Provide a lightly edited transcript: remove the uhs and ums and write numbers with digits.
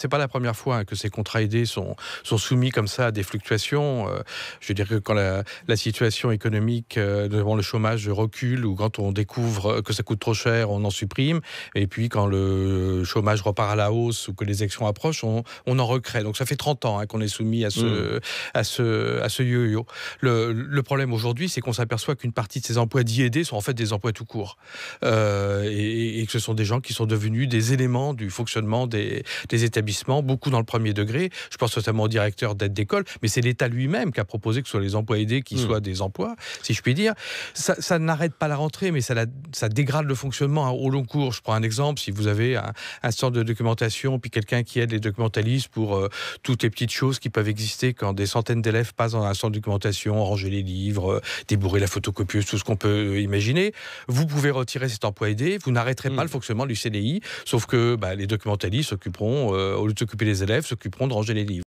C'est pas la première fois que ces contrats aidés sont soumis comme ça à des fluctuations. Je dirais que quand la situation économique devant le chômage recule ou quand on découvre que ça coûte trop cher, on en supprime. Et puis quand le chômage repart à la hausse ou que les élections approchent, on en recrée. Donc ça fait 30 ans qu'on est soumis à Mmh. ce yo-yo. Le problème aujourd'hui, c'est qu'on s'aperçoit qu'une partie de ces emplois dits aidés sont en fait des emplois tout court. Et que ce sont des gens qui sont devenus des éléments du fonctionnement des établissements, beaucoup dans le premier degré. Je pense notamment au directeur d'aide d'école, mais c'est l'État lui-même qui a proposé que ce soit les emplois aidés qui Mmh. soient des emplois, si je puis dire. Ça n'arrête pas la rentrée, mais ça dégrade le fonctionnement au long cours. Je prends un exemple, si vous avez un centre de documentation, puis quelqu'un qui aide les documentalistes pour toutes les petites choses qui peuvent exister quand des centaines d'élèves passent dans un centre de documentation, ranger les livres, débourrer la photocopieuse, tout ce qu'on peut imaginer, vous pouvez retirer cet emploi aidé, vous n'arrêterez pas Mmh. le fonctionnement du CDI, sauf que les documentalistes s'occuperont, au lieu de s'occuper des élèves, s'occuperont de ranger les livres.